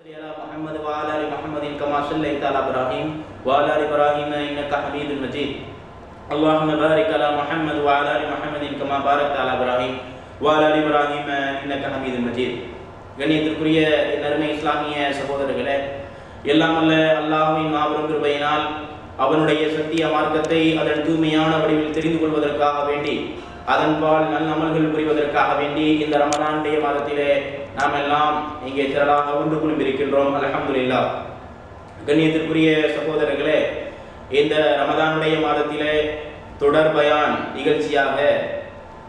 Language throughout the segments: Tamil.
على محمد وعلى آل محمد كما صليت على إبراهيم وعلى آل إبراهيم إنك حميد مجيد. اللهم بارك على محمد وعلى آل محمد كما باركت على إبراهيم وعلى آل إبراهيم إنك حميد مجيد. கண்ணியத்திற்குரிய நறுமை இஸ்லாமிய சகோதரர்களே, எல்லாம் வல்ல அல்லாஹ்வின் மாபெரும் கிருபையினால் அவனுடைய சத்திய மார்க்கத்தை அதன் தூய்மையான வடிவில் தெரிந்து கொள்வதற்காக வேண்டி, அதன்பால் நல்லமல்கள் புரிவதற்காக வேண்டி இந்த ரமலானுடைய மாதத்திலே நாம் எல்லாம் இங்கே திரளாக ஒன்று குழும்பிருக்கின்றோம். அல்ஹம்துலில்லாஹ். கண்ணியத்திற்குரிய சகோதரர்களே, இந்த ரமலானுடைய மாதத்திலே தொடர் பயான் நிகழ்ச்சியாக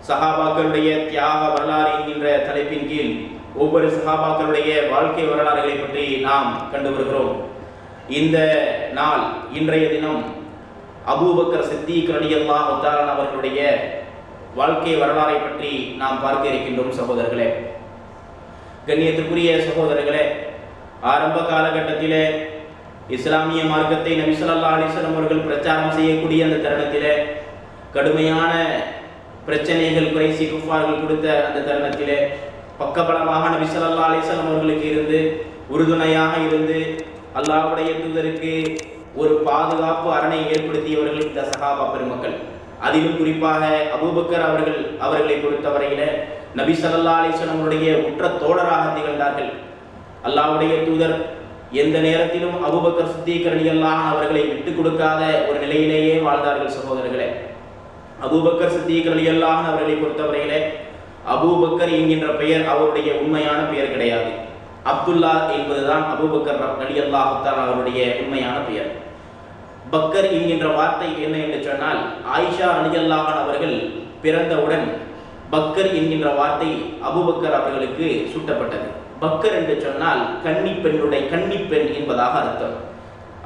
சஹாபாக்களுடைய தியாக வரலாறு என்கின்ற தலைப்பின் கீழ் ஒவ்வொரு சஹாபாக்களுடைய வாழ்க்கை வரலாறுகளை பற்றி நாம் கண்டு வருகிறோம். இந்த நாள், இன்றைய தினம் அபூபக்கர் சித்தீக் ரலியல்லாஹு தஆலா அவர்களுடைய வாழ்க்கை வரலாறை பற்றி நாம் பார்க்க இருக்கின்றோம். சகோதரர்களே, கண்ணியத்திற்குரிய சகோதரர்களே, ஆரம்ப காலகட்டத்திலே இஸ்லாமிய மார்க்கத்தை நபி ஸல்லல்லாஹு அலைஹி வஸல்லம் அவர்கள் பிரச்சாரம் செய்யக்கூடிய அந்த தருணத்திலே கடுமையான பிரச்சனைகள் குறைசி குஃபார்கள் கொடுத்த அந்த தருணத்திலே பக்கபலமாக நபி ஸல்லல்லாஹு அலைஹி வஸல்லம் அவர்களுக்கு இருந்து உறுதுணையாக இருந்து அல்லாஹ்வுடைய தூதருக்கு ஒரு பாதுகாப்பு அரணை ஏற்படுத்தியவர்கள் இந்த சஹாபா பெருமக்கள். அதிலும் குறிப்பாக அபூபக்கர் அவர்களை பொறுத்தவரையில நபி ஸல்லல்லாஹு அலைஹி வஸல்லம் அவருடைய உற்ற தோழராக திகழ்ந்தார்கள். அல்லாஹ்வுடைய தூதர் எந்த நேரத்திலும் அபூபக்கர் சித்தீக் ரலியல்லாஹு அவர்களை விட்டு கொடுக்காத ஒரு நிலையிலேயே வாழ்ந்தார்கள். சகோதரர்களே, அபூபக்கர் சித்தீக் ரலியல்லாஹு அவர்களை பொறுத்தவரையிலே அபூபக்கர் என்கின்ற பெயர் அவருடைய உண்மையான பெயர் கிடையாது. அப்துல்லா என்பதுதான் அபூபக்கர் ரலியல்லாஹு தஆலா அவருடைய உண்மையான பெயர். பக்கர் என்கின்ற வார்த்தை என்ன என்று சொன்னால், ஆயிஷா ரலியல்லாஹு அவர்கள் பிறந்தவுடன் பக்கர் என்கின்ற வார்த்தை அபூபக்கர் அவர்களுக்கு சூட்டப்பட்டது. பக்கர் என்று சொன்னால் கன்னிப்பெண் என்பதாக அர்த்தம்.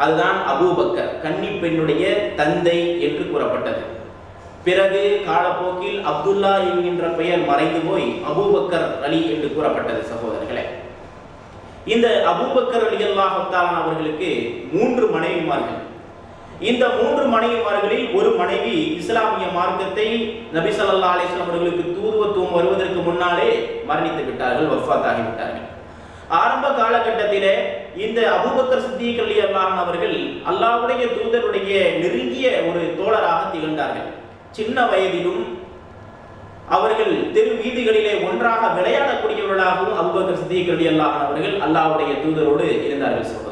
அதுதான் அபூபக்கர், கன்னிப்பெண்ணுடைய தந்தை என்று கூறப்பட்டது. பிறகு காலப்போக்கில் அப்துல்லா என்கின்ற பெயர் மறைந்து போய் அபூபக்கர் அலி என்று கூறப்பட்டது. சகோதரர்களே, இந்த அபூபக்கர் ரலியல்லாஹு தஆலா அவர்களுக்கு 3 மனைவிமார்கள். இந்த 3 மனைவிமார்களில் ஒரு மனைவி இஸ்லாமிய மார்க்கத்தை நபி ஸல்லல்லாஹு அலைஹி வஸல்லம் அவர்களுக்கு தூதுவத்துவம் வருவதற்கு முன்னாலே மரணித்து விட்டார்கள், வஃபாத் ஆகிவிட்டார்கள். ஆரம்ப காலகட்டத்திலே இந்த அபூபக்கர் சித்தீக் ரலியல்லாஹு அவர்கள் அல்லாஹ்வுடைய தூதருடைய நெருங்கிய ஒரு தோழராக திகழ்ந்தார்கள். சின்ன வயதிலும் அவர்கள் தெரு வீதிகளிலே ஒன்றாக விளையாடக்கூடியவர்களாகவும் அபூபக்கர் சித்தீக் ரலியல்லாஹு அவர்கள் அல்லாஹ்வுடைய தூதரோடு இருந்தார்கள். சகோதரர்களே,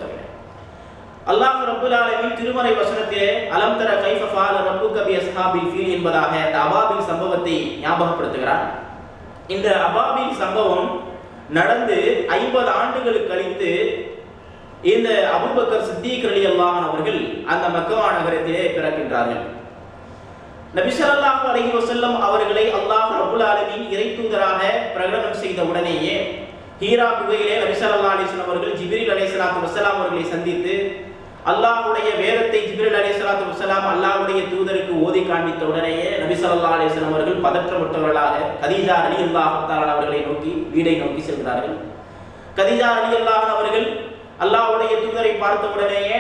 அல்லாஹ் ரப்பல் ஆலமீன் திருமறை வசனத்திலே அலம் தர கைஃப ஃபஅல ரப்புக பி அஸ்ஹாபில் ஃபீல் என்பதாக இந்த அபாபில் சம்பவத்தை ஞாபகப்படுத்துகிறார். இந்த அபாபில் சம்பவம் நடந்து 50 ஆண்டுகளுக்கு கழித்து இந்த அபூபக்கர் சித்தீக் ரலியல்லாஹு அவர்கள் அந்த மக்கா நகரத்திலே பிறக்கின்றார்கள். நபி ஸல்லல்லாஹு அலைஹி வஸல்லம் அவர்களை அல்லாஹ் ரப்பல் ஆலமீன் இறை தூதராக பிரகடனம் செய்த உடனேயே ஹீரா குகையிலே நபி ஸல்லல்லாஹு அலைஹி வஸல்லம் அவர்கள் ஜிப்ரீல் அலைஹிஸ்ஸலாத்து வஸலாம் அவர்களை சந்தித்து அல்லாஹ்வுடைய வேதத்தை ஜிப்ரீல் அலைஹிஸ்ஸலாத்து வஸலாம் அல்லாஹ்வுடைய தூதருக்கு ஓதி காண்பித்த உடனேயே நபி ஸல்லல்லாஹு அலைஹி வஸல்லம் அவர்கள் பதற்றப்பட்டவர்களாக கதீஜா ரலியல்லாஹு தஆலா அவர்களை நோக்கி வீடை நோக்கி செல்கிறார்கள். கதீஜா ரலியல்லாஹு அவர்கள் அல்லாஹ்வுடைய தூதரை பார்த்த உடனேயே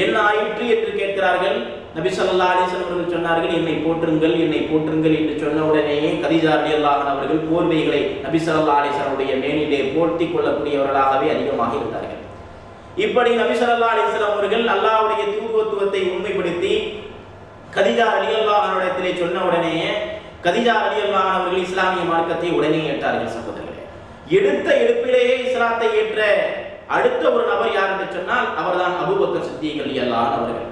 என்ன ஆயிற்று என்று கேட்கிறார்கள். நபி ஸல்லல்லாஹு அலைஹி வஸல்லம் அவர்கள் சொன்னார்கள், என்னை போற்றுங்கள் என்று சொன்ன உடனேயே கதீஜா ரலியல்லாஹு அவர்கள் போர்வைகளை நபி ஸல்லல்லாஹு அலைஹி வஸல்லம் மேனிலே போர்த்தி கொள்ளக்கூடியவர்களாகவே அதிகமாக இருந்தார்கள். இப்படி நபி ஸல்லல்லாஹு அலைஹி வஸல்லம் அவர்கள் அல்லாஹ்வுடைய தூதுவத்துவத்தை உண்மைப்படுத்தி கதீஜா ரலியல்லாஹு இடத்திலே சொன்ன உடனேயே கதீஜா ரலியல்லாஹு அவர்கள் இஸ்லாமிய மார்க்கத்தை உடனே ஏற்றார்கள். சகோதரர்களே, எடுத்த எடுப்பிலேயே இஸ்லாத்தை ஏற்ற அடுத்த ஒரு நபர் யார் என்று சொன்னால் அவர்தான் அபூபக்கர் சித்தீக் ரலியல்லாஹு அவர்கள்.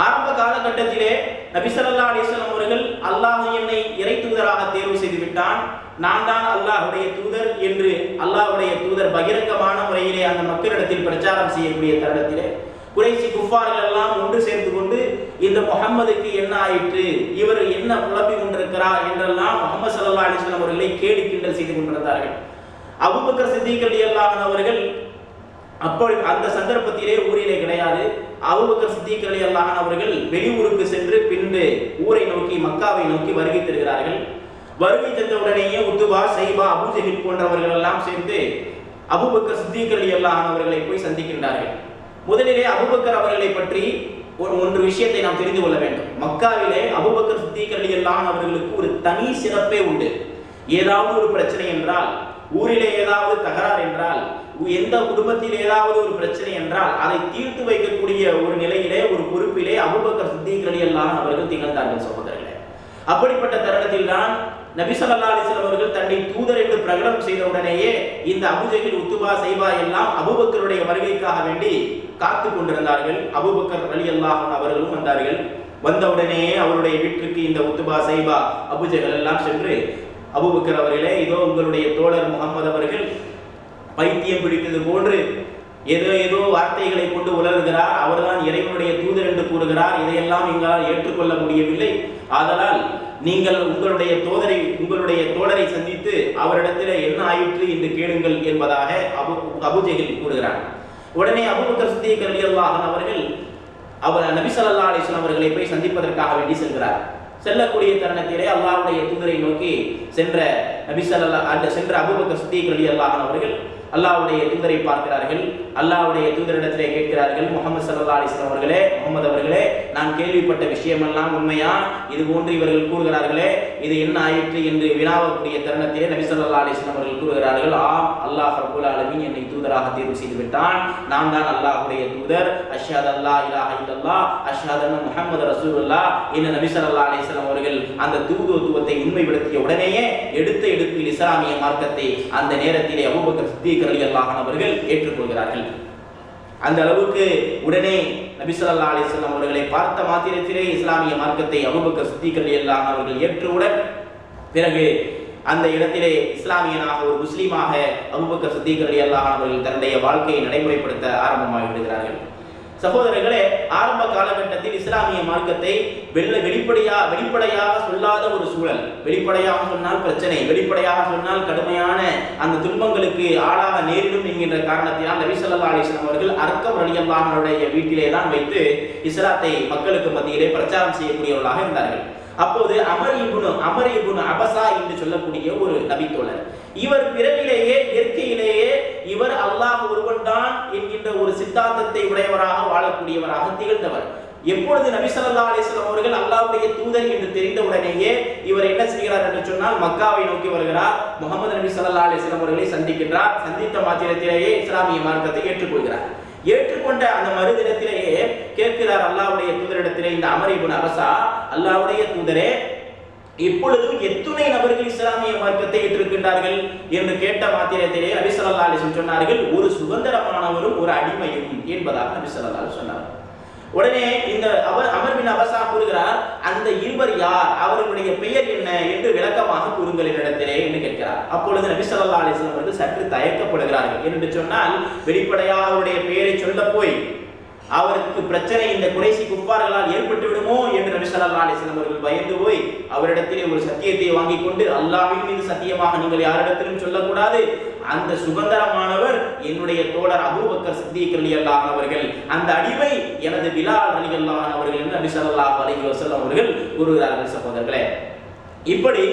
ஆரம்ப காலகட்டத்திலே நபி ஸல்லல்லாஹு அலைஹி வஸல்லம் அவர்கள் அல்லாஹ் என்னை இறை தூதராக தேர்வு செய்து விட்டான், நான் தான் அல்லாஹ்வுடைய தூதர் என்று அல்லாஹ்வுடைய தூதர் பகிரங்கமான முறையிலே அந்த மக்களிடத்தில் பிரச்சாரம் செய்யக்கூடிய தருணத்திலே குறைசி குஃபார்கள் எல்லாம் ஒன்று சேர்ந்து கொண்டு இந்த முஹம்மதுக்கு என்ன ஆயிற்று, இவர் என்ன குழப்பி கொண்டிருக்கிறார் என்றெல்லாம் முஹம்மது ஸல்லல்லாஹு அலைஹி வஸல்லம் அவர்களை கேலி கிண்டல் செய்து கொண்டிருந்தார்கள். அபூபக்கர் சித்தீக் ரலியல்லாஹு அவர்கள் அப்படி அந்த சந்தர்ப்பத்திலே ஊரிலே கிடையாது. அபூபக்கர் சித்தீக் ரலியல்லாஹு அவர்கள் வெளியூருக்கு சென்று பின்பு ஊரை நோக்கி மக்காவை நோக்கி வருகை தருகிறார்கள். வருகை தந்த உடனேயே உத்துபா, சைபா, அபூஜஹில் போன்றவர்கள் எல்லாம் சேர்ந்து அபூபக்கர் சித்தீக் ரலியல்லாஹு அவர்களை போய் சந்திக்கின்றார்கள். முதலிலே அபூபக்கர் அவர்களை பற்றி ஒரு விஷயத்தை நாம் தெரிந்து கொள்ள வேண்டும். மக்காவிலே அபூபக்கர் சித்தீக் ரலியல்லாஹு அவர்களுக்கு ஒரு தனி சிறப்பே உண்டு. ஏதாவது ஒரு பிரச்சனை என்றால், ஊரிலே ஏதாவது தகராறு என்றால் எந்த குடும்பத்தில் ஏதாவது ஒரு பிரச்சனை என்றால் அதை தீர்த்து வைக்கக்கூடிய ஒரு நிலையிலே, ஒரு பொறுப்பிலே அபூபக்கர் சித்தீக் ரலியல்லாஹு அன்ஹு அவர்கள் திகழ்ந்தார்கள் சகோதரர்களே. அப்படிப்பட்ட தருணத்தில் தான் நபி ஸல்லல்லாஹு அலைஹி வஸல்லம் அவர்கள் தன்னை தூதர் என்று பிரகடனம் செய்த உடனேயே இந்த அபூஜஹில், உத்துபா, ஸைபா எல்லாம் அபூபக்கருடைய வருகைக்காக வேண்டி காத்து கொண்டிருந்தார்கள். அபூபக்கர் ரலியல்லாஹு அன்ஹு அவர்களும் வந்தார்கள். வந்தவுடனே அவருடைய வீட்டிற்கு இந்த உத்துபா, ஸைபா, அபூஜஹல் எல்லாம் சென்று, அபூபக்கர் அவர்களே, இதோ உங்களுடைய தோழர் முகமது அவர்கள் பைத்தியம் பிடித்தது போன்று ஏதோ வார்த்தைகளை கொண்டு உலர்கிறார், அவர்தான் இறைவனுடைய தூதர் என்று கூறுகிறார், இதையெல்லாம் எங்களால் ஏற்றுக்கொள்ள முடியவில்லை. ஆதலால் நீங்கள் உங்களுடைய தோழரை சந்தித்து அவரிடத்தில் என்ன ஆயிற்று என்று கேளுங்கள் என்பதாக அபூஜஹல் கூறுகிறார். உடனே அபூபக்கர் சித்தீக் ரலியல்லாஹு அன்ஹு அவர்கள் நபி ஸல்லல்லாஹு அலைஹி வஸல்லம் அவர்களை போய் சந்திப்பதற்காக வேண்டி செல்கிறார். செல்லக்கூடிய தருணத்திலே அல்லாஹ்வுடைய தூதரை நோக்கி சென்ற அபூபக்கர் சித்தீக் ரலியல்லாஹு அன்ஹு அவர்கள் அல்லாஹ்வுடைய தூதரை பார்க்கிறார்கள். அல்லாஹ்வுடைய தூதரிடத்திலே கேட்கிறார்கள், முஹம்மது ஸல்லல்லாஹு அலைஹி வஸல்லம் அவர்களே, முஹம்மது அவர்களே, நான் கேள்விப்பட்ட விஷயமெல்லாம் உண்மையா? இது போன்று இவர்கள் கூறுகிறார்களே, இது என்ன ஆயிற்று என்று வினாவக்கூடிய தருணத்திலே நபி ஸல்லல்லாஹு அலைஹி வஸல்லம் அவர்கள் கூறுகிறார்கள், ஆம், அல்லாஹ் ரப்பல் ஆலமீன் என்னை தூதராக தேர்வு செய்து விட்டான். நான் தான் அல்லாஹ்வுடைய தூதர். அஷ்ஹது அல்லா இலாஹ இல்லல்லாஹ் அஷ்ஹது அன்ன முஹம்மது ரசூலுல்லாஹ் என்று நபி ஸல்லல்லாஹு அலைஹி வஸல்லம் அவர்கள் அந்த தூதுத்துவத்தை உண்மைப்படுத்திய உடனேயே எடுத்த எடுப்பில் இஸ்லாமிய மார்க்கத்தை அந்த நேரத்திலே அபூபக்கர் சித்தீக் ரலியல்லாஹு அன்ஹு அவர்கள் ஏற்றுக்கொள்கிறார்கள். அந்த அளவுக்கு உடனே நபி ஸல்லல்லாஹு அலைஹி வஸல்லம் அவர்களை பார்த்த மாத்திரத்திலே இஸ்லாமிய மார்க்கத்தை அபூபக்கர் சித்தீக் ரலியல்லாஹு அன்ஹு அவர்கள் ஏற்றவுடன் பிறகு அந்த இடத்திலே இஸ்லாமியனாக, ஒரு முஸ்லீமாக அபூபக்கர் சித்தீக் ரலியல்லாஹு அன்ஹு அவர்கள் தன்னுடைய வாழ்க்கையை நடைமுறைப்படுத்த ஆரம்பமாகி விடுகிறார்கள். சகோதரர்களே, ஆரம்ப காலகட்டத்தில் இஸ்லாமிய மார்க்கத்தை வெளிப்படையாக சொல்லாத ஒரு சூழல். வெளிப்படையாக சொன்னால் பிரச்சனை, வெளிப்படையாக சொன்னால் கடுமையான அந்த துன்பங்களுக்கு ஆளாக நேரிடும் என்கின்ற காரணத்தினால் நபி ஸல்லல்லாஹு அலைஹி வஸல்லம் அவர்கள் அர்கம் ரலியல்லாஹு அன்ஹுடைய வீட்டிலே தான் வைத்து இஸ்லாத்தை மக்களுக்கு மத்தியிலே பிரச்சாரம் செய்யக்கூடியவர்களாக இருந்தார்கள். அப்போது அமர் இப்னு அபஸா என்று சொல்லக்கூடிய ஒரு நபித்தோழர், இவர் பிறவிலேயே இயற்கையிலேயே இவர் அல்லாஹ் ஒருவன் தான் என்கின்ற ஒரு சித்தாந்தத்தை உடையவராக வாழக்கூடியவராக திகழ்ந்தவர். எப்பொழுது நபி ஸல்லல்லாஹு அலைஹி வஸல்லம் அவர்கள் அல்லாஹ்வுடைய தூதர் என்று தெரிந்தவுடனேயே இவர் என்ன செய்கிறார் என்று சொன்னால் மக்காவை நோக்கி வருகிறார். முஹம்மது நபி ஸல்லல்லாஹு அலைஹி வஸல்லம் அவர்களை சந்திக்கின்றார். சந்தித்த மாத்திரத்திலேயே இஸ்லாமிய மார்க்கத்தை ஏற்றுக்கொள்கிறார். ஏற்றுக்கொண்ட அந்த மறுதினத்திலேயே கேட்கிறார் அல்லாஹ்வுடைய தூதரிடத்திலே, இந்த அமர் இப்னு அபஸா, அல்லாஹ்வுடைய தூதரே, இப்பொழுதும் எத்துணை நபர்கள் இஸ்லாமிய மார்க்கத்தை ஏற்றிருக்கின்றார்கள் என்று கேட்ட மாத்திரத்திலே நபி ஸல்லல்லாஹு அலைஹி வஸல்லம் சொன்னார்கள், ஒரு சுதந்திரமானவரும் ஒரு அடிமையும் என்பதாக நபி ஸல்லல்லாஹு அலைஹி வஸல்லம் சொன்னார். உடனே இந்த அமர் பின் அபஸா கூறுகிறார், அந்த இருவர் யார், அவர்களுடைய பெயர் என்ன என்று விளக்கமாக கூறுங்கள் என்னிடத்திலே என்று கேட்கிறார். அப்பொழுது நபி ஸல்லல்லாஹு அலைஹி வஸல்லம் அவர்கள் சற்று தயக்கப்படுகிறார்கள். என்று சொன்னால் வெளிப்படையாக அவருடைய பெயரை சொல்ல போய் அவருக்கு பிரச்சனை இந்த குறைசி குஃபார்களால் ஏற்பட்டு விடுமோ என்று நபி ஸல்லல்லாஹு அலைஹி வஸல்லம் அவர்கள் பயந்து போய் அவரிடத்திலே ஒரு சத்தியத்தை வாங்கி கொண்டு, அல்லாஹ்வின் மீது சத்தியமாக நீங்கள் யாரிடத்திலும் சொல்லக்கூடாது, அந்த சுதந்திரமானவர் என்னுடைய தோழர் அபூபக்கர் சித்தீக் ரலியல்லாஹு அன்ஹு அவர்கள், அந்த அடிமை எனது பிலால் ரலியல்லாஹு அன்ஹு அவர்கள் என்று நபி ஸல்லல்லாஹு அலைஹி வஸல்லம் அவர்கள் கூறுகிறார்கள். சகோதரர்களே, இப்படி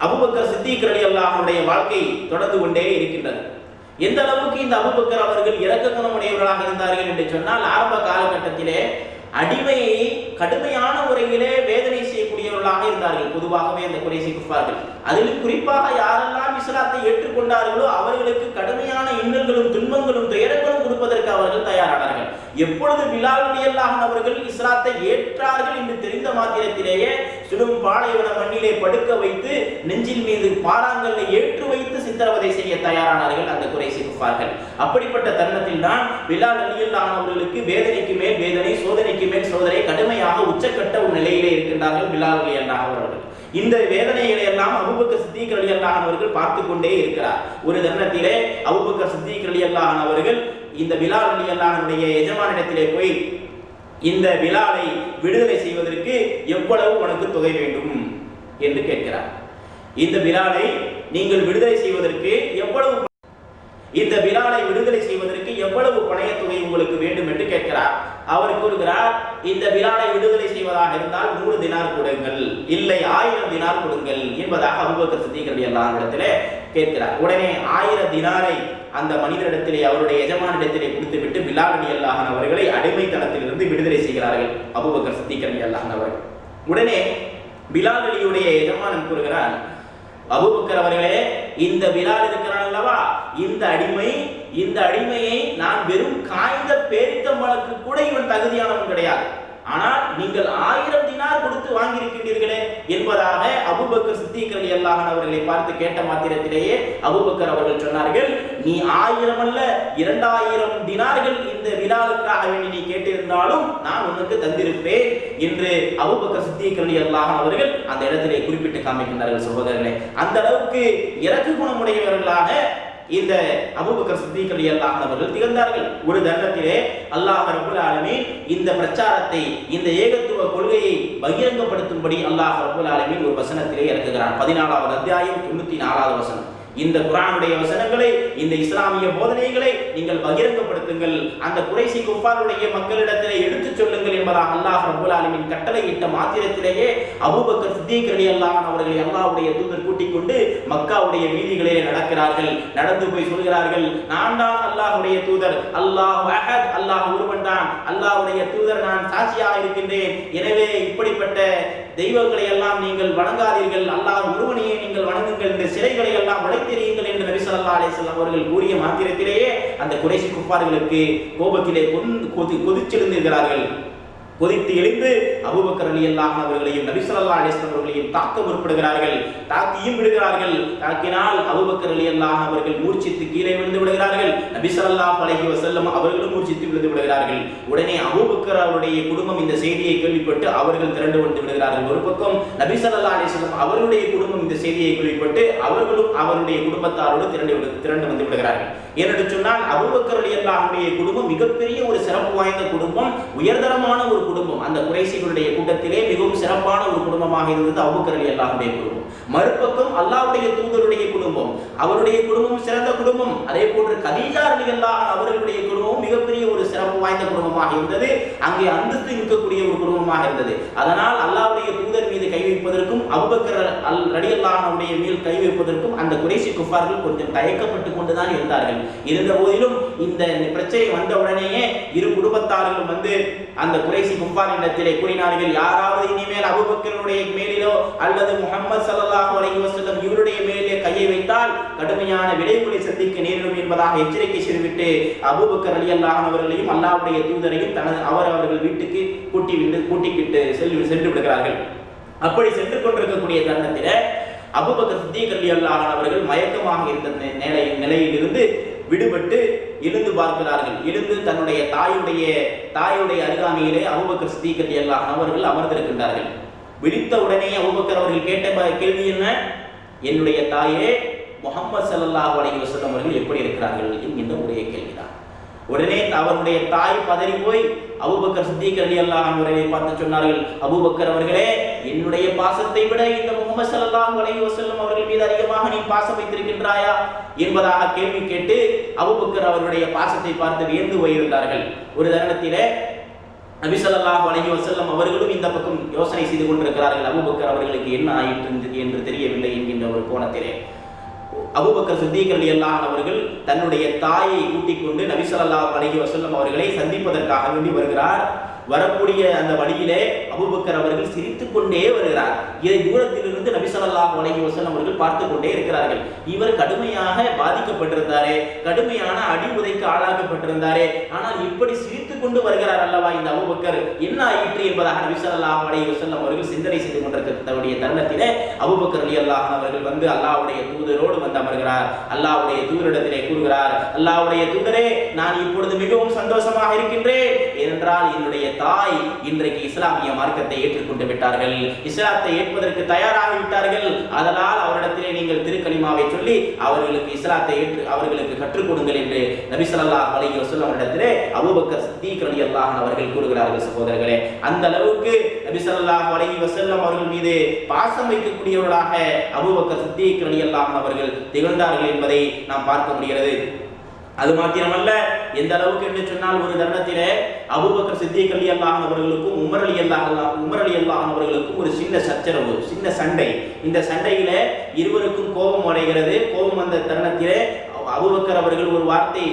அபூபக்கர் சித்தீக் ரலியல்லாஹு அன்ஹுடைய வாழ்க்கை தொடர்ந்து கொண்டே இருக்கின்றது. எந்த அளவுக்கு இந்த அபூபக்கர் அவர்கள் இரக்க குணமுடையவர்களாக இருந்தார்கள் என்று சொன்னால், ஆரம்ப காலகட்டத்திலே அடிமையை கடுமையான முறையிலே வேதனை செய்யக்கூடியவர்களாக இருந்தார்கள் பொதுவாகவே அந்த குறைசி குஃபார்கள். அதிலும் குறிப்பாக யாரெல்லாம் இஸ்லாத்தை ஏற்றுக்கொண்டார்களோ அவர்களுக்கு கடுமையான இன்னல்களும் துன்பங்களும் துயரங்களும் கொடுப்பதற்கு அவர்கள் தயாரானார்கள். எப்பொழுது பிலால் ரலியல்லாஹு அன்ஹு அவர்கள் இஸ்லாத்தை ஏற்றார்கள் என்று தெரிந்த மாத்திரத்திலேயே சுடும் பாலைவன மண்ணிலே படுக்க வைத்து நெஞ்சில் மீது பாறாங்கல்லை ஏற்று வைத்து சித்திரவதை செய்ய தயாரானார்கள் அந்த குறைசி குஃபார்கள். அப்படிப்பட்ட தருணத்தில் தான் பிலால் ரலியல்லாஹு அன்ஹு அவர்களுக்கு வேதனைக்கு மேல் வேதனை, சோதனைக்கு மேல் சோதனை, கடுமையாக உச்சக்கட்ட ஒரு நிலையிலே இருக்கின்றார்கள் பிலால் ரலியல்லாஹு அன்ஹு அவர்கள். இந்த வேதனைகளை எல்லாம் அபூபக்கர் சித்தீக் ரலியல்லாஹு அன்ஹு அவர்கள் பார்த்து கொண்டே இருக்கிறார். ஒரு தருணத்திலே அபூபக்கர் சித்தீக் ரலியல்லாஹு அன்ஹு அவர்கள் இந்த பிலால் ரலியல்லாஹு அன்ஹுடைய எஜமானிடத்திலே போய், இந்த பிலாலை விடுதலை செய்வதற்கு எவ்வளவு உனக்கு தொகை வேண்டும் என்று கேட்கிறார். இந்த பிலாலை நீங்கள் விடுதலை செய்வதற்கு எவ்வளவு பணைய தொகை உங்களுக்கு வேண்டும் என்று கேட்கிறார். அவர் கூறுகிறார், இந்த பிலாலை விடுதலை செய்வதாக இருந்தால் 100 தினார் கொடுங்கள், இல்லை 1000 தினார் கொடுங்கள் என்பதாக அபூபக்கர் சித்தீக் ரலியல்லாஹு அன்ஹு இடத்திலே கேட்கிறார். உடனே 1000 தினாரை அந்த மனிதரிடத்திலே, அவருடைய எஜமானிடத்திலே கொடுத்துவிட்டு பிலால் ரலியல்லாஹு அன்ஹு அவர்களை அடிமைத்தனத்திலிருந்து விடுதலை செய்கிறார்கள் அபூபக்கர் சித்தீக் ரலியல்லாஹு அன்ஹு அவர்கள். உடனே பிலால் அலியுடைய எஜமானன் கூறுகிறார், அபூபக்கர் அவர்களே, இந்த பிலால் இருக்கிறான் அல்லவா, இந்த அடிமையை நான் வெறும் காய்ந்த பேரித்தம்பழக்கு கூட இவன் தகுதியானவன் கிடையாது. ஆனால் நீங்கள் 1000 தினார் கொடுத்து வாங்கியிருக்கின்றீர்களே என்பதாக அபூபக்கர் சித்திக் ரலியல்லாஹு அன்ஹு அவர்களை பார்த்து கேட்ட மாத்திரத்திலேயே அபூபக்கர் அவர்கள் சொன்னார்கள், நீ 1000 அல்ல 2000 தினார்கள் இந்த பிலாலுக்காக வேண்டி நீ கேட்டிருந்தாலும் நான் உனக்கு தந்திருப்பேன் என்று அபூபக்கர் சித்திக் ரலியல்லாஹு அன்ஹு அவர்கள் அந்த இடத்திலே குறிப்பிட்டு காமிக்கின்றார்கள். சகோதரர்களே, அந்த அளவுக்கு இரக்கு குணமுடையவர்களாக இந்த அபூபக்கர் சித்திக் ரலியல்லாஹு அன்ஹு அவர்கள் திகழ்ந்தார்கள். ஒரு தருணத்திலே அல்லாஹ் ரப்பல் ஆலமீன் இந்த பிரச்சாரத்தை, இந்த ஏகத்துவ கொள்கையை பகிரங்கப்படுத்தும்படி அல்லாஹ் ரப்பல் ஆலமீன் ஒரு வசனத்திலே இறக்குகிறான். 14வது அத்தியாயம் 94வது வசனம். இந்த குர்ஆனுடைய வசனங்களை, இந்த இஸ்லாமிய போதனைகளை நீங்கள் பகிரங்கப்படுத்துங்கள், அந்த குறைசி குஃபாருடைய மக்களிடத்திலே எடுத்துச் சொல்லுங்கள் என்பதாக அல்லாஹ் ரப்பல் ஆலமீன் கட்டளையிட்ட மாத்திரத்திலேயே அபூபக்கர் சித்திக் ரலியல்லாஹு அன்ஹு அவர்களை அல்லாஹ்வுடைய தூதர் கூட்டிக் கொண்டு மக்காவுடைய வீதிகளிலே நடக்கிறார்கள். நடந்து போய் சொல்கிறார்கள், நான் தான் அல்லாஹ்வுடைய தூதர், அல்லாஹ் அஹத், அல்லாஹ் ஒருவன் தான், அல்லாஹ்வுடைய தூதர், நான் சாட்சியாக இருக்கின்றேன். எனவே இப்படிப்பட்ட தெய்வங்களை எல்லாம் நீங்கள் வணங்காதீர்கள், அல்லாஹ் ஒருவனையே நீங்கள் வணங்குங்கள், இந்த சிலைகளை எல்லாம் உடைத்தெறியுங்கள் என்று நபி ஸல்லல்லாஹு அலைஹி வஸல்லம் அவர்கள் கூறிய மாத்திரத்திலேயே அந்த குறைஷி குஃபார்களுக்கு கோபத்திலே கொதிச்செழுந்திருக்கிறார்கள். கொதித்து எழுந்து அபூபக்கர் ரலியல்லாஹு அன்ஹு அவர்களையும் நபி ஸல்லல்லாஹு அலைஹி வஸல்லம் அவர்களையும் தாக்க முற்படுகிறார்கள். தாக்கியும் விடுகிறார்கள். தாக்கினால் அபூபக்கர் ரலியல்லாஹு அன்ஹு அவர்கள் மூர்ச்சித்து கீழே விழுந்து விடுகிறார்கள். நபி ஸல்லல்லாஹு அலைஹி வஸல்லம் அவர்களும் மூர்ச்சித்து விழுந்து விடுகிறார்கள். உடனே அபூபக்கர் அவருடைய குடும்பம் இந்த செய்தியை கேள்விப்பட்டு அவர்கள் திரண்டு வந்து விடுகிறார்கள். ஒரு பக்கம் நபி ஸல்லல்லாஹு அலைஹி வஸல்லம் அவருடைய குடும்பம் இந்த செய்தியை கேள்விப்பட்டு அவர்களும் அவருடைய குடும்பத்தாரோடு திரண்டு வந்து விடுகிறார்கள். ஏனென்று சொன்னால் அபூபக்கர் ரலியல்லாஹு அன்ஹுடைய குடும்பம் மிகப்பெரிய ஒரு சிறப்பு வாய்ந்த குடும்பம், உயர்தரமான ஒரு குடும்பம். அந்த குறைஷிகளுடைய கூட்டத்திலே மிகவும் சிறப்பான ஒரு குடும்பமாக இருந்தது அபூபக்கர் ரலியல்லாஹு அன்ஹுடைய குடும்பம். மறுபக்கம் அல்லாஹ்வுடைய தூதருடைய குடும்பம், அவருடைய குடும்பம் சிறந்த குடும்பம். அதே போன்று கதீஜா ரலியல்லாஹு அன்ஹா அவர்களுடைய குடும்பம் மிகப்பெரிய ஒரு சிறப்பு வாய்ந்த குடும்பமாக இருந்தது. அங்கே அந்தஸ்து இருக்கக்கூடிய ஒரு குடும்பமாக இருந்தது. அதனால் அல்லாஹ்வுடைய தூதர் மீது கை வைப்பதற்கும் அபூபக்கர் ரலியல்லாஹு அன்ஹுடைய மீது கை வைப்பதற்கும் அந்த குறைஷி குஃபார்கள் கொஞ்சம் தயக்கப்பட்டு கொண்டுதான் இருந்தார்கள். இருந்த போதிலும் இந்த பிரச்சனை வந்த உடனேயே இரு குடும்பத்தார்களும் வந்து அந்த குறைஷி குஃபாரிடத்திலே கூறினார்கள், யாராவது இனிமேல் அபூபக்கருடைய மேலிலோ அல்லது முஹம்மது ஸல்லல்லாஹு அலைஹி வஸல்லம் இவருடைய மேலே கையை வைத்தால் கடுமையான விளைவுகளை சந்திக்க நேரிடும் என்பதாக எச்சரிக்கை செய்துவிட்டு அபூபக்கர் ரலியல்லாஹு அன்ஹு அவர்களையும் அல்லாஹ்வுடைய தூதரையும் அவர்கள் வீட்டுக்கு கூட்டிக்கிட்டு சென்று விடுகிறார்கள். அப்படி சென்று கொண்டிருக்கக்கூடிய தருணத்தில் அபூபக்கர் சித்திக் ரலியல்லாஹு அன்ஹு அவர்கள் மயக்கமாக இருந்த நிலையிலிருந்து விடுபட்டு எழுந்து பார்க்கிறார்கள். எழுந்து தன்னுடைய தாயுடைய அருகாமையிலே அபூபக்கர் சித்திக் ரலியல்லாஹு அன்ஹு அவர்கள் அமர்ந்திருக்கின்றார்கள். விழித்த உடனே அபூபக்கர் அவர்கள் கேட்ட கேள்வி என்ன? என்னுடைய தாயே முஹம்மது ஸல்லல்லாஹு அலைஹி வஸல்லம் அவர்கள் எப்படி இருக்கிறார்கள் என்கின்ற ஒரே கேள்விதான். உடனே அவருடைய தாய் பதறி போய் அபூபக்கர் சித்திக் ரலியல்லாஹு அன்ஹு அவர்களை பார்த்து சொன்னார்கள், அபூபக்கர் அவர்களே, என்னுடைய பாசத்தை விட இந்த முஹம்மது ஸல்லல்லாஹு அலைஹி வஸல்லம் அவர்கள் மீது அதிகமாக நீ பாசம் வைத்திருக்கின்றாயா என்பதாக கேள்வி கேட்டு அபூபக்கர் அவருடைய பாசத்தை பார்த்து வியந்து போயிருந்தார்கள். ஒரு தருணத்திலே நபி ஸல்லல்லாஹு அலைஹி வஸல்லம் அவர்களும் இந்த பக்கம் யோசனை செய்து கொண்டிருக்கிறார்கள். அபூபக்கர் அவர்களுக்கு என்ன ஆயிற்று என்று தெரியவில்லை என்கின்ற ஒரு கோணத்திலே அபூபக்கர் சித்திக் ரலியல்லாஹு அன்ஹு அவர்கள் தன்னுடைய தாயை கூட்டிக் கொண்டு நபி ஸல்லல்லாஹு அலைஹி வஸல்லம் அவர்களை சந்திப்பதற்காக வேண்டி வருகிறார். வரக்கூடிய அந்த வழியிலே அபூபக்கர் அவர்கள் சிரித்துக் கொண்டே வருகிறார். இதை தூரத்திலிருந்து நபி ஸல்லல்லாஹு அலைஹி வஸல்லம் அவர்கள் பார்த்து கொண்டே இருக்கிறார்கள். இவர் கடுமையாக பாதிக்கப்பட்டிருந்தாரே, கடுமையான அடி உதைக்கு ஆளாக்கப்பட்டிருந்தாரே, ஆனால் இப்படி சிரித்துக் கொண்டு வருகிறார் அல்லவா இந்த அபூபக்கர், என்ன ஆயிற்று என்பதாக நபி ஸல்லல்லாஹு அலைஹி வஸல்லம் அவர்கள் சிந்தனை செய்து கொண்டிருக்கக்கூடிய தருணத்திலே அபூபக்கர் ரலியல்லாஹு அன்ஹு அவர்கள் வந்து அல்லாஹ்வுடைய தூதரோடு வந்து அமர்கிறார். அல்லாஹ்வுடைய தூதரிடத்திலே கூறுகிறார், அல்லாஹ்வுடைய தூதரே, நான் இப்பொழுது மிகவும் சந்தோஷமாக இருக்கின்றேன். ஏனென்றால் என்னுடைய தாய் இன்றைக்கு இஸ்லாமிய மார்க்கத்தை ஏற்றுக்கொண்டு விட்டார்கள், இஸ்லாத்தை ஏற்பதற்கு தயாராகி விட்டார்கள். அதனால் அவரிடத்திலே நீங்கள் திருக்கலிமாவை சொல்லி அவர்களுக்கு இஸ்லாத்தை அவர்களுக்கு கற்றுக் கொடுங்கள் என்று நபி ஸல்லல்லாஹு அலைஹி வஸல்லம் அவரிடத்திலே அபூபக்கர் சித்திக் ரலியல்லாஹு அன்ஹு அவர்கள் கூறுகிறார்கள். சகோதரர்களே, அந்த அளவுக்கு நபி ஸல்லல்லாஹு அலைஹி வஸல்லம் அவர்கள் மீது பாசம் வைக்கக்கூடியவர்களாக அபூபக்கர் சித்திக் ரலியல்லாஹு அன்ஹு அவர்கள் திகழ்ந்தார்கள் என்பதை நாம் பார்க்க முடிகிறது. அது மாத்திரமல்ல, எந்த அளவுக்கு என்று சொன்னால் ஒரு தருணத்திலே அபூபக்கர் சித்திக் ரலியல்லாஹு அன்ஹு அவர்களுக்கும் உமர் ரலியல்லாஹு அன்ஹு அவர்களுக்கும் ஒரு சின்ன சச்சரவு, சின்ன சண்டை. இந்த சண்டையிலே இருவருக்கும் கோபம் அடைகிறது. கோபம் வந்த தருணத்திலே அபூபக்கர் அவர்கள் ஒரு வார்த்தை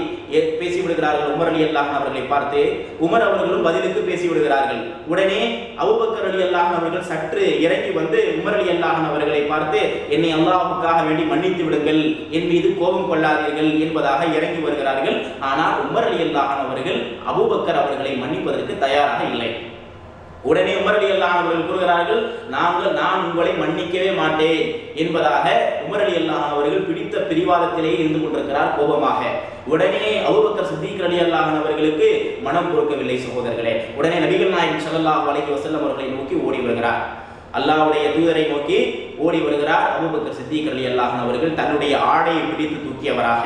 பேசி விடுகிறார்கள் உமர் ரலியல்லாஹு அன்ஹு அவர்களை பார்த்து. உமர் அவர்களும் பதிலுக்கு பேசி விடுகிறார்கள். உடனே அபூபக்கர் ரலியல்லாஹு அன்ஹு அவர்கள் சற்று இறங்கி வந்து உமர் ரலியல்லாஹு அன்ஹு அவர்களை பார்த்து, என்னை அல்லாஹ்வுக்காக வேண்டி மன்னித்து விடுங்கள், என் மீது கோபம் கொள்ளாதீர்கள் என்பதாக இறங்கி வருகிறார்கள். ஆனால் உமர் ரலியல்லாஹு அன்ஹு அவர்கள் அபூபக்கர் அவர்களை மன்னிப்பதற்கு தயாராக இல்லை. உடனே உமர் ரலியல்லாஹு அன்ஹு அவர்கள் கூறுகிறார்கள், நான் உங்களை மன்னிக்கவே மாட்டேன் என்பதாக உமர் ரலியல்லாஹு அன்ஹு அவர்கள் பிடித்த பிடிவாதத்திலேயே இருந்து கொண்டிருக்கிறார் கோபமாக. உடனே அபூபக்கர் சித்திக் ரலியல்லாஹு அன்ஹு அவர்களுக்கு மனம் பொறுக்கவில்லை சகோதரர்களே. உடனே நபிகள் நாயகம் ஸல்லல்லாஹு அலைஹி வஸல்லம் அவர்களை நோக்கி ஓடி வருகிறார். அல்லாஹ்வுடைய தூதரை நோக்கி ஓடி வருகிறார் அபூபக்கர் சித்திக் ரலியல்லாஹு அன்ஹு அவர்கள் தன்னுடைய ஆடையை பிடித்து தூக்கியவராக.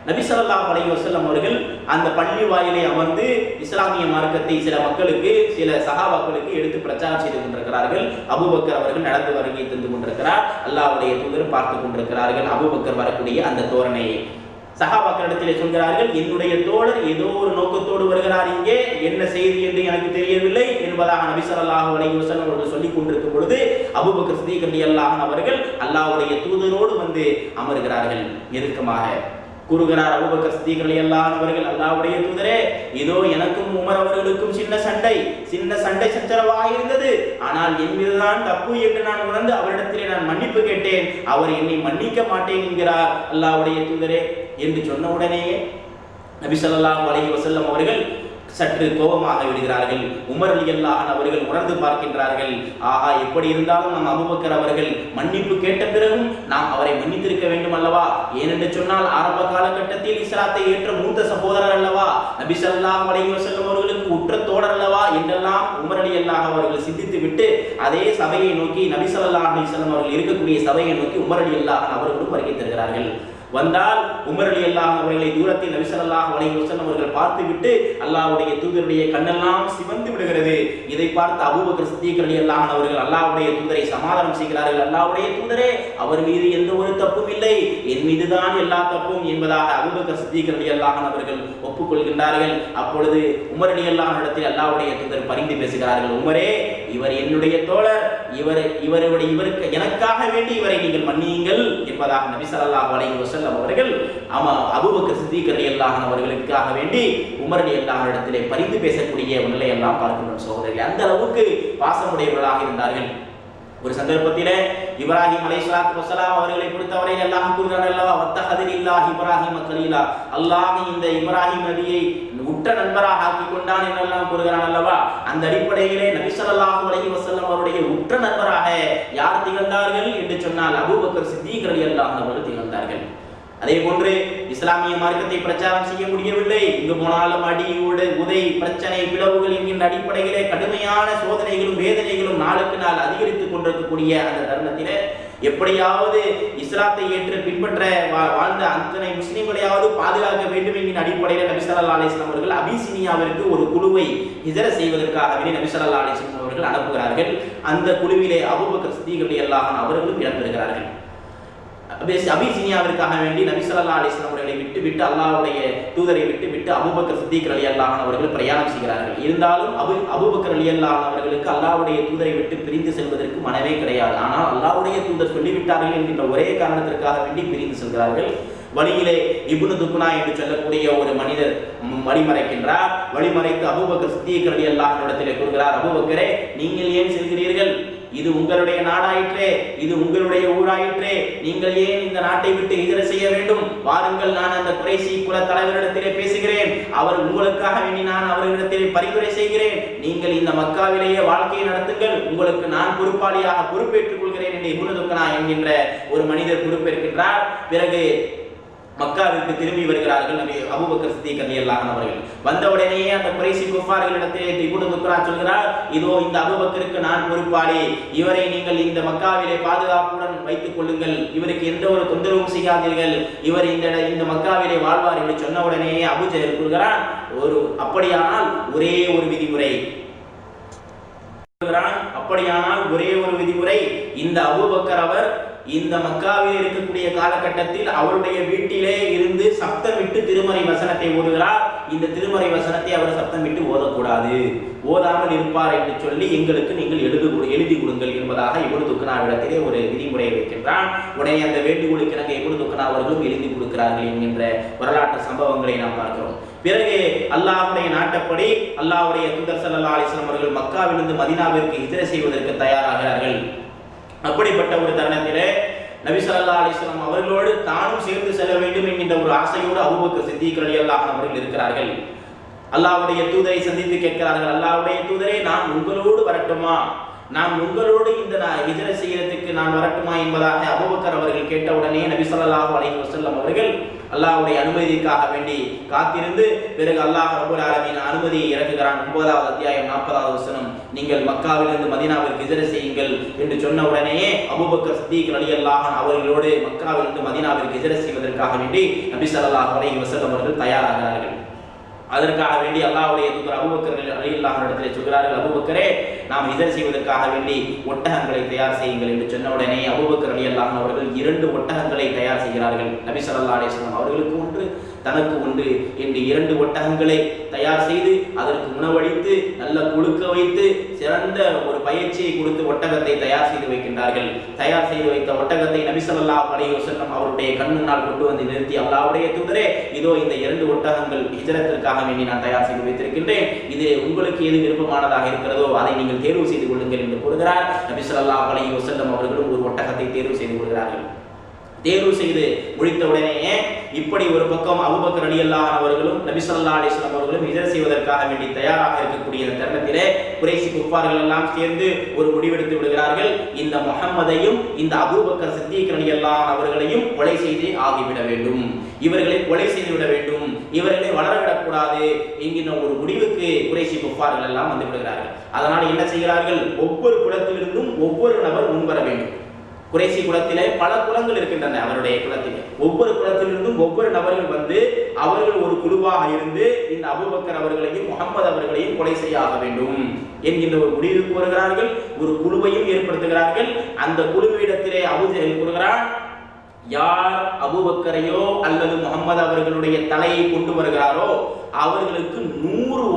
நபி ஸல்லல்லாஹு அலைஹி வஸல்லம் அவர்கள் அந்த பள்ளி வாயிலை அமர்ந்து இஸ்லாமிய மார்க்கத்தை சில மக்களுக்கு, சில சஹாபாக்களுக்கு எடுத்து பிரச்சாரம் செய்து கொண்டிருக்கிறார்கள். அபூபக்கர் அவர்கள் நடந்து வருகை தந்து கொண்டிருக்கிறார். அல்லாஹ்வுடைய தூதர் பார்த்து கொண்டிருக்கிறார்கள் அபூபக்கர் வரக்கூடிய அந்த தோரணையை. சஹாபாக்களிடத்திலே சொல்கிறார்கள், என்னுடைய தோழர் ஏதோ ஒரு நோக்கத்தோடு வருகிறார், இங்கே என்ன செய்தி என்று எனக்கு தெரியவில்லை என்பதாக நபி ஸல்லல்லாஹு அலைஹி வஸல்லம் அவர்கள் சொல்லிக் கொண்டிருக்கும் பொழுது அபூபக்கர் சித்திக் ரலியல்லாஹு அன்ஹு அவர்கள் அல்லாஹ்வுடைய தூதரோடு வந்து அமர்கிறார்கள். நெருக்கமாக கூறுகிறார் அபூபக்கர் சித்திக் ரலியல்லாஹு அன்ஹு அவர்கள், அல்லாஹ்வுடைய தூதரே, இதோ எனக்கும் உமர் அவர்களுக்கும் சின்ன சண்டை சச்சரவாக இருந்தது. ஆனால் என் மீதுதான் தப்பு என்று நான் உணர்ந்து அவரிடத்திலே நான் மன்னிப்பு கேட்டேன். அவர் என்னை மன்னிக்க மாட்டேன் என்கிறார் அல்லாஹ்வுடைய தூதரே என்று சொன்ன உடனேயே நபி ஸல்லல்லாஹு அலைஹி வஸல்லம் அவர்கள் சற்று கோபமாக விடுகிறார்கள். உமர் ரலியல்லாஹு அன்ஹு அவர்கள் உணர்ந்து பார்க்கின்றார்கள், ஆஹா, எப்படி இருந்தாலும் நம் அபூபக்கர் அவர்கள் மன்னிப்பு கேட்ட பிறகும் நாம் அவரை மன்னித்திருக்க வேண்டும் அல்லவா? ஏனென்று சொன்னால் ஆரம்ப காலகட்டத்தில் இஸ்லாத்தை ஏற்ற மூத்த சகோதரர் அல்லவா, நபி ஸல்லல்லாஹு அலைஹி வஸல்லம் அவர்களுக்கு உற்ற தோழர் அல்லவா என்றெல்லாம் உமர் ரலியல்லாஹு அவர்கள் சிந்தித்து விட்டு அதே சபையை நோக்கி, நபி ஸல்லல்லாஹு அலைஹி வஸல்லம் அவர்கள் இருக்கக்கூடிய சபையை நோக்கி உமர் ரலியல்லாஹு அவர்களும் வருகை தருகிறார்கள். வந்தால் உமர் ரலியல்லாஹு அன்ஹு அவர்களை தூரத்தில் நபி ஸல்லல்லாஹு அலைஹி வஸல்லம் அவர்கள் பார்த்துவிட்டு அல்லாஹ்வுடைய தூதருடைய கண்ணெல்லாம் சிவந்து விடுகிறது. இதை பார்த்து அபூபக்கர் சித்திக் ரலியல்லாஹு அன்ஹு அவர்கள் அல்லாஹ்வுடைய தூதரை சமாதானம் செய்கிறார்கள். அல்லாஹ்வுடைய தூதரே, அவர் மீது எந்த ஒரு தப்பும் இல்லை, என் மீதுதான் எல்லா தப்பும் என்பதாக அபூபக்கர் சித்திக் ரலியல்லாஹு அன்ஹு அவர்கள் ஒப்புக்கொள்கின்றார்கள். அப்பொழுது உமர் ரலியல்லாஹு அன்ஹு இடத்தில் அல்லாஹ்வுடைய தூதர் பரிந்து பேசுகிறார்கள், உமரே, இவர் என்னுடைய தோழர், இவருக்கு எனக்காக வேண்டி இவரை நீங்கள் மன்னியுங்கள் என்பதாக நபி ஸல்லல்லாஹு அலைஹி வஸல்லம் அவர்கள் அபூபக்கர் சித்திக் ரலியல்லாஹு அன்ஹு அவர்களுக்காக வேண்டி உமர் ரலியல்லாஹு அன்ஹு இடத்திலே பரிந்து பேசக்கூடிய ஒரு நிலை எல்லாம் பார்க்கிறோம் சகோதரர்களே. அந்த அளவுக்கு பாசமுடையவர்களாக இருந்தார்கள். ஒரு சந்தர்ப்பத்திலே இப்ராஹிம் அலைஹிஸ்ஸலாத்து வஸலாம் அவர்களை பொறுத்தவரை அல்லாஹ் கூறுகிறார் அல்லவா, வத்தஹதில்லாஹி இப்ராஹிம கலீலா, அல்லாஹ் இந்த இப்ராஹிம் நபியை உற்ற நண்பராக ஆக்கி கொண்டான் என்றெல்லாம் கூறுகிறான் அல்லவா. அந்த அடிப்படையிலே நபி ஸல்லல்லாஹு அலைஹி வஸல்லம் அவருடைய உற்ற நண்பராக யார் திகழ்ந்தார்கள் என்று சொன்னால் அபூபக்கர் சித்திக் ரலியல்லாஹு அன்ஹு அவர்கள் திகழ்ந்தார்கள். அதே போன்று இஸ்லாமிய மார்க்கத்தை பிரச்சாரம் செய்ய முடியவில்லை. இங்கு போனாலும் அடி, உதை, பிரச்சனை, பிளவுகள் என்கின்ற அடிப்படையிலே கடுமையான சோதனைகளும் வேதனைகளும் நாளுக்கு நாள் அதிகரித்துக் கொண்டிருக்கக்கூடிய அந்த தருணத்திலே எப்படியாவது இஸ்லாத்தை ஏற்று பின்பற்ற வாழ்ந்த அத்தனை முஸ்லிம்களையாவது பாதுகாக்க வேண்டும் என்கிற அடிப்படையில் நபி ஸல்லல்லாஹு அலைஹி வஸல்லம் அவர்கள் அபிசீனியாவிற்கு ஒரு குழுவை ஹிஜ்ரத் செய்வதற்காகவே நபி ஸல்லல்லாஹு அலைஹி வஸல்லம் அவர்கள் அனுப்புகிறார்கள். அந்த குழுவிலே அபூபக்கர் சித்திக் ரலியல்லாஹு அன்ஹு அவர்களும் இடம்பெறுகிறார்கள். அபிசீனியாவிற்காக வேண்டி நபி ஸல்லல்லாஹு அலைஹி வஸல்லம் அவர்களை விட்டு அல்லாஹ்வுடைய தூதரை விட்டு அபூபக்கர் சித்திக் ரலியல்லாஹு அன்ஹு அவர்கள் பிரயாணம் செய்கிறார்கள். இருந்தாலும் அபூபக்கர் ரலியல்லாஹு அன்ஹு அவர்களுக்கு அல்லாஹ்வுடைய தூதரை விட்டு பிரிந்து செல்வதற்கு மனமே கிடையாது. ஆனால் அல்லாஹ்வுடைய தூதர் சொல்லிவிட்டார்கள் என்கின்ற ஒரே காரணத்திற்காக வேண்டி பிரிந்து செல்கிறார்கள். வழியிலே இப்னு துக்னா என்று சொல்லக்கூடிய ஒரு மனிதர் வழிமறைக்கின்றார். வழிமறைத்து அபூபக்கர் சித்திக் ரலியல்லாஹு அன்ஹு இடத்திலே கூறுகிறார், அபூபக்கரே, நீங்கள் ஏன் செல்கிறீர்கள்? இது உங்களுடைய நாடாயிற்றே, இது உங்களுடைய ஊராயிற்றே, நீங்கள் ஏன் இந்த நாட்டை விட்டு ஹிஜ்ரத் செய்ய வேண்டும்? வாருங்கள், நான் அந்த குறைஷி குல தலைவரிடத்திலே பேசுகிறேன், அவர் உங்களுக்காக வேண்டி நான் அவரிடத்திலே பரிந்துரை செய்கிறேன், நீங்கள் இந்த மக்காவிலேயே வாழ்க்கையை நடத்துங்கள், உங்களுக்கு நான் பொறுப்பாளியாக பொறுப்பேற்றுக் கொள்கிறேன் என்று இப்னு துக்னா என்கின்ற ஒரு மனிதர் பொறுப்பேற்கின்றார். பிறகு மக்காவிற்கு திரும்பி வருகிறார்கள் நபி அபூபக்கர் சித்திக் ரலியல்லாஹு அன்ஹு அவர்கள். வந்தவுடனேயே அந்த குறைஷி குஃபார்களிடத்திலே இப்னு துக்னா சொல்கிறார், இதோ இந்த அபூபக்கருக்கு நான் பொறுப்பாளி, இவரை நீங்கள் இந்த மக்காவிலே பாதுகாப்புடன் வைத்துக் கொள்ளுங்கள், இவருக்கு எந்த ஒரு தொந்தரவும் செய்யாதீர்கள், இவர் இந்த மக்காவிலே வாழ்வார் என்று சொன்ன உடனேயே அபூ ஜஹல் கூறுகிறான், அப்படியானால் ஒரே ஒரு விதிமுறை, இந்த அபூபக்கர் அவர் இந்த மக்காவில் இருக்கக்கூடிய காலகட்டத்தில் அவருடைய வீட்டிலே இருந்து சப்தமிட்டு திருமறை வசனத்தை ஓதுகிறார். இந்த திருமறை வசனத்தை அவர் சப்தமிட்டு ஓதக்கூடாது, ஓதாமல் இருப்பார் என்று சொல்லி எங்களுக்கு நீங்கள் எழுதி கொடுங்கள் என்பதாக இப்னு துக்னாவிடத்திலே ஒரு விதிமுறையை வைக்கின்றான். உடனே அந்த வேண்டுகோளுக்கு நாங்கள் இப்னு துக்னா அவர்களும் எழுதி கொடுக்கிறார்கள் என்கின்ற வரலாற்று சம்பவங்களை நாம் பார்க்கிறோம். பிறகு அல்லாஹ்வுடைய நாட்டப்படி அல்லாஹ்வுடைய தூதர் ஸல்லல்லாஹு அலைஹி வஸல்லம் அவர்கள் மக்காவிலிருந்து மதீனாவிற்கு ஹிஜ்ரத் செய்வதற்கு தயாராகிறார்கள். அப்படிப்பட்ட ஒரு தருணத்திலே நபி ஸல்லல்லாஹு அலைஹி வஸல்லம் அவர்களோடு தானும் சேர்ந்து செல்ல வேண்டும் என்கின்ற ஒரு ஆசையோடு அபூபக்கர் சித்திக் ரலியல்லாஹு அன்ஹு அவர்கள் இருக்கிறார்கள். அல்லாஹ்வுடைய தூதரை சந்தித்து கேட்கிறார்கள், அல்லாஹ்வுடைய தூதரே, நான் உங்களோடு வரட்டுமா, நான் உங்களோடு இந்த ஹிஜ்ரத் செய்யறதுக்கு நான் வரட்டுமா என்பதாக அபூபக்கர் அவர்கள் கேட்டவுடனே நபி ஸல்லல்லாஹு அலைஹி வஸல்லம் அவர்கள் அல்லாஹ்வுடைய அனுமதிக்காக வேண்டி காத்திருந்து பிறகு அல்லாஹ் ரப்பல் ஆலமீன் அனுமதியை இறக்குகிறான். 9வது அத்தியாயம் 40வது வசனம், நீங்கள் மக்காவிலிருந்து மதீனாவிற்கு ஹிஜ்ரத் செய்யுங்கள் என்று சொன்ன உடனேயே அபூபக்கர் சித்திக் ரலியல்லாஹு அன்ஹு அவர்களோடு மக்காவிலிருந்து மதீனாவிற்கு ஹிஜ்ரத் செய்வதற்காக வேண்டி நபி ஸல்லல்லாஹு அலைஹி வஸல்லம் அவர்கள் தயாராகிறார்கள். அதற்காக வேண்டி அல்லாஹ்வுடைய தூதர் அபூபக்கர் ரலியல்லாஹு அன்ஹு இடத்திலே சொல்கிறார்கள், அபூபக்கரே, நாம் ஹிஜ்ரத் செய்வதற்காக வேண்டி ஒட்டகங்களை தயார் செய்யுங்கள் என்று சொன்ன உடனே அபூபக்கர் ரலியல்லாஹு அன்ஹு அவர்கள் 2 ஒட்டகங்களை தயார் செய்கிறார்கள். நபி ஸல்லல்லாஹு அலைஹி வஸல்லம் அவர்களுக்கு ஒன்று, தனக்கு ஒன்று என்று 2 ஒட்டகங்களை தயார் செய்து அதற்கு உணவளித்து நல்ல குளுக்க வைத்து சிறந்த ஒரு பயிற்சியை கொடுத்து ஒட்டகத்தை தயார் செய்து வைக்கின்றார்கள். தயார் செய்து வைத்த ஒட்டகத்தை நபி ஸல்லல்லாஹு அலைஹி வஸல்லம் அவருடைய கண் முன்னால் கொண்டு வந்து நிறுத்தி, அல்லாஹ்வுடைய தூதரே, இதோ இந்த 2 ஒட்டகங்கள் ஹிஜ்ரத்திற்காக வேண்டி நான் தயார் செய்து வைத்திருக்கின்றேன், இது உங்களுக்கு எது விருப்பமானதாக இருக்கிறதோ அதை நீங்கள் தேர்வு செய்து கொள்ளுங்கள் என்று கூறுகிறார். நபி ஸல்லல்லாஹு அலைஹி வஸல்லம் அவர்களும் ஒரு ஒட்டகத்தை தேர்வு செய்து கொள்கிறார்கள். தேர்வு செய்து முடித்த உடனே இப்படி ஒரு பக்கம் அபூபக்கர் ரலியல்லாஹு அன்ஹு அவர்களும் நபி ஸல்லல்லாஹு அலைஹி வஸல்லம் அவர்களும் ஹிஜ்ரத் செய்வதற்காக வேண்டி தயாராக இருக்கக்கூடிய இந்த தருணத்திலே குறைஷி குஃபார்கள் எல்லாம் சேர்ந்து ஒரு முடிவெடுத்து விடுகிறார்கள், இந்த முஹம்மதையும் இந்த அபூபக்கர் சித்திக் ரலியல்லாஹு அன்ஹு அவர்களையும் கொலை செய்து ஆகிவிட வேண்டும், இவர்களை கொலை செய்து விட வேண்டும், இவர்களை வளரவிடக்கூடாது என்கிற ஒரு முடிவுக்கு குறைஷி குஃபார்கள் எல்லாம் வந்து விடுகிறார்கள். அதனால் என்ன செய்கிறார்கள், ஒவ்வொரு குலத்திலிருந்தும் ஒவ்வொரு நபர் முன்வர வேண்டும். குறைஷி குலத்திலே பல குலங்கள் இருக்கின்றன. அவருடைய குலத்திலே ஒவ்வொரு குலத்திலிருந்தும் ஒவ்வொரு நபர்கள் வந்து அவர்கள் ஒரு குழுவாக இருந்து இந்த அபூபக்கர் அவர்களையும் முஹம்மது அவர்களையும் கொலை செய்ய ஆக வேண்டும் என்கின்ற ஒரு முடிவுக்கு வருகிறார்கள். ஒரு குழுவையும் ஏற்படுத்துகிறார்கள். அந்த குழுவிடத்திலே அபூ ஜஹல் கூறுகிறான், யார் அபூபக்கரையோ அல்லது முஹம்மது அவர்களுடைய தலையை கொண்டு வருகிறாரோ அவர்களுக்கு 100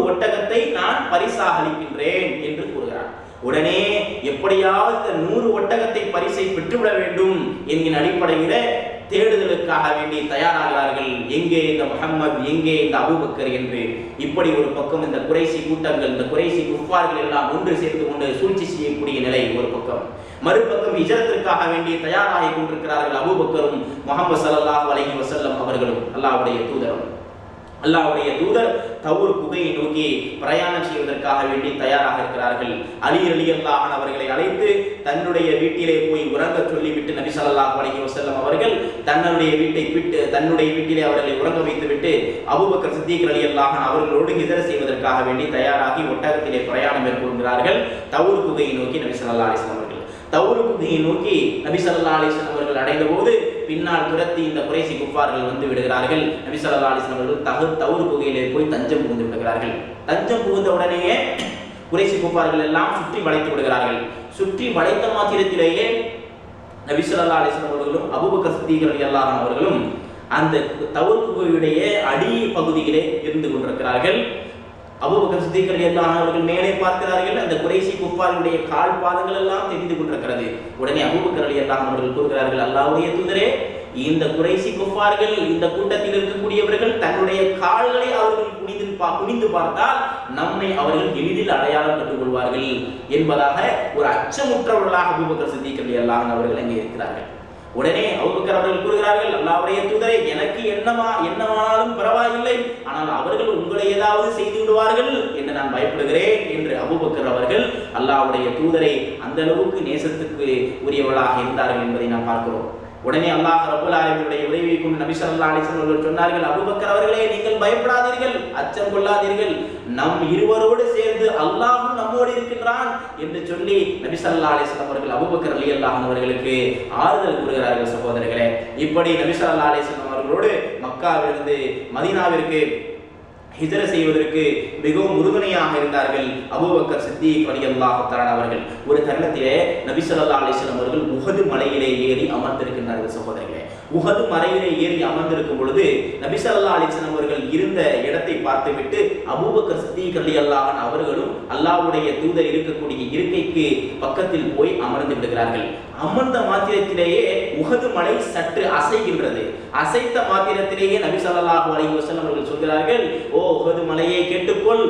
ஒட்டகத்தை நான் பரிசாக அளிக்கின்றேன் என்று கூறுகிறார். உடனே எப்படியாவது 100 ஒட்டகத்தை பரிசை பெற்றுவிட வேண்டும் என்கிற அடிப்படையில் தேடுதலுக்காக வேண்டி தயாராகிறார்கள். எங்கே இந்த முஹம்மது, எங்கே இந்த அபூபக்கர் என்று. இப்படி ஒரு பக்கம் இந்த குறைஷி கூட்டங்கள், இந்த குறைஷி குஃபார்கள் எல்லாம் ஒன்று சேர்ந்து கொண்டு சூழ்ச்சி செய்யக்கூடிய நிலை ஒரு பக்கம். மறுபக்கம் ஹிஜ்ரத்திற்காக வேண்டி தயாராகி கொண்டிருக்கிறார்கள் அபூபக்கரும் முஹம்மது ஸல்லல்லாஹு அலைஹி வஸல்லம் அவர்களும் அல்லாஹ்வுடைய தூதரும். அல்லாஹ்வுடைய தூதர் தௌர் குகையை நோக்கி பிரயாணம் செய்வதற்காக வேண்டி தயாராக இருக்கிறார்கள். அலி ரலியல்லாஹு அன்ஹு அவர்களை அழைத்து தன்னுடைய வீட்டிலே போய் உறங்க சொல்லிவிட்டு நபி ஸல்லல்லாஹு அலைஹி வஸல்லம் அவர்கள் தன்னுடைய வீட்டிலே அவர்களை உறங்க வைத்துவிட்டு அபூபக்கர் சித்திக் ரலியல்லாஹு அன்ஹு அவர்களோடு ஹிஜ்ரத் செய்வதற்காக வேண்டி தயாராகி ஒட்டகத்திலே பிரயாணம் மேற்கொள்கிறார்கள். தௌர் குகையை நோக்கி நபி ஸல்லல்லாஹு அலைஹி வஸல்லம் அவர்கள் தௌர் குகையை நோக்கி நபி ஸல்லல்லாஹு அலைஹி வஸல்லம் அவர்கள் அடைந்த போது பின்னால் துரத்தி இந்த குறைஷி குஃபார்கள் வந்து விடுகிறார்கள். நபி ஸல்லல்லாஹு அலைஹி வஸல்லம் அவர்கள் தௌர் குகையிலே போய் தஞ்சம் புகுந்து விடுகிறார்கள். தஞ்சம் புகுந்த உடனேயே குறைஷி குஃபார்கள் எல்லாம் சுற்றி வளைத்து விடுகிறார்கள். சுற்றி வளைத்த மாத்திரத்திலேயே நபி ஸல்லல்லாஹு அலைஹி வஸல்லம் அவர்களும் அபூபக்கர் சித்திக் ரலியல்லாஹு அன்ஹு அவர்களும் அந்த தௌர் குகையுடைய அடி பகுதியிலே இருந்து கொண்டிருக்கிறார்கள். அபூபக்கர் சித்திக் ரலியல்லாஹு அன்ஹு அவர்கள் மேலே பார்க்கிறார்கள். அந்த குறைஷி குஃபார்களுடைய கால் பாதங்கள் எல்லாம் தெரிந்து கொண்டிருக்கிறது. உடனே அபூபக்கர் ரலியல்லாஹு அன்ஹு அவர்கள் கூறுகிறார்கள், அல்லாஹ்வுடைய தூதரே, இந்த குறைஷி குஃபார்கள், இந்த கூட்டத்தில் இருக்கக்கூடியவர்கள் தன்னுடைய கால்களை அவர்கள் குனிந்து பார்த்தால் நம்மை அவர்கள் எளிதில் அடையாளம் கண்டுக் கொள்வார்கள் என்பதாக ஒரு அச்சமுற்றவர்களாக அபூபக்கர் சித்திக் ரலியல்லாஹு அன்ஹு அவர்கள் அங்கே இருக்கிறார்கள். உடனே அபூபக்கர் அவர்கள் கூறுகிறார்கள், அல்லாஹ்வுடைய தூதரே, எனக்கு என்னவானாலும் பரவாயில்லை, ஆனால் அவர்கள் உங்களை ஏதாவது செய்து விடுவார்கள் என்று நான் பயப்படுகிறேன் என்று அபூபக்கர் அவர்கள் அல்லாஹ்வுடைய தூதரை அந்த அளவுக்கு நேசத்துக்கு உரியவர்களாக இருந்தார்கள் என்பதை நாம் பார்க்கிறோம். உடனே அல்லாஹ் ரப்பல் ஆலமீனுடைய உதவியை கொண்டு நபி ஸல்லல்லாஹு அலைஹி வஸல்லம் அவர்கள் சொன்னார்கள், அபூபக்கர் அவர்களே, நீங்கள் பயப்படாதீர்கள், அச்சம் கொள்ளாதீர்கள், நம் இருவரோடு சேர்ந்து அல்லாஹ்வும் நம்மோடு இருக்கின்றான் என்று சொல்லி நபி ஸல்லல்லாஹு அலைஹி வஸல்லம் அவர்கள் அபூபக்கர் ரலியல்லாஹு அன்ஹு அவர்களுக்கு ஆறுதல் கூறுகிறார்கள். சகோதரர்களே, இப்படி நபி ஸல்லல்லாஹு அலைஹி வஸல்லம் அவர்களோடு மக்காவிலிருந்து மதீனாவிற்கு ஹிஜ்ர செய்வதற்கு மிகவும் உறுதுணையாக இருந்தார்கள் அபூபக்கர் சித்தீக் ரலியல்லாஹு தஆலா அவர்கள். ஒரு தருணத்திலே நபி ஸல்லல்லாஹு அலைஹி வஸல்லம் அவர்கள் உஹது மலையிலே ஏறி அமர்ந்திருக்கின்றார்கள். சகோதரர்களே, உஹது மலையிலே ஏறி அமர்ந்திருக்கும் பொழுது நபி ஸல்லல்லாஹு அலைஹி வஸல்லம் அவர்கள் இருந்த இடத்தை பார்த்துவிட்டு அபூபக்கர் சித்தீக் ரலியல்லாஹு அன்ஹு அவர்களும் அல்லாஹ்வுடைய தூதர் இருக்கக்கூடிய இருக்கைக்கு பக்கத்தில் போய் அமர்ந்து விடுகிறார்கள். அமர்ந்த மாத்திரத்திலேயே உஹது மலை சற்று அசைகின்றது. அசைத்த மாத்திரத்திலேயே நபி ஸல்லல்லாஹு அலைஹி வஸல்லம் அவர்கள் சொல்கிறார்கள், ஓ உஹது மலையை கேட்டுக்கொள்,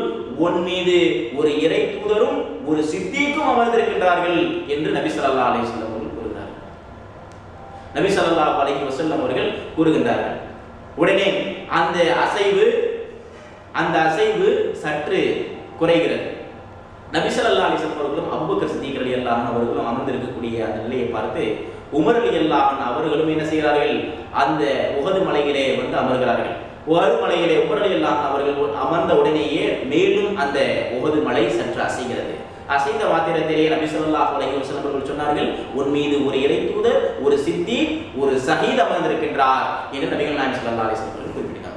உன் மீது ஒரு இறை தூதரும் ஒரு சித்தீக்கும் அமர்ந்திருக்கின்றார்கள் என்று நபி ஸல்லல்லாஹு அலைஹி வஸல்லம் அவர்கள் கூறுகிறார்கள். நபி ஸல்லல்லாஹு அலைஹி வஸல்லம் அவர்கள் கூறுகின்றார்கள். உடனே அந்த அசைவு சற்று குறைகிறது. நபி ஸல்லல்லாஹு அலைஹி வஸல்லம் அவர்களும் அபூபக்கர் சித்தீக் ரலியல்லாஹு அன்ஹு அவர்களும் அமர்ந்திருக்கக்கூடிய அந்த நிலையை பார்த்து உமர் ரலியல்லாஹு அன்ஹு அவர்களும் என்ன செய்கிறார்கள், அந்த உஹது மலையிலே வந்து அமர்கிறார்கள். உஹது மலையிலே உமர் ரலியல்லாஹு அன்ஹு அவர்கள் அமர்ந்த உடனேயே மேலும் அந்த உஹது மலை சற்று அசைகிறது. அசைந்த மாத்திரத்திலேயே நபி ஸல்லல்லாஹு அலைஹி வஸல்லம் அவர்கள் சொன்னார்கள், உன் மீது ஒரு இறை தூதர், ஒரு சித்தீக், ஒரு ஷஹீத் அமர்ந்திருக்கின்றார் என்று நபிகள் நாயகம் ஸல்லல்லாஹு அலைஹி வஸல்லம் குறிப்பிட்டார்கள்.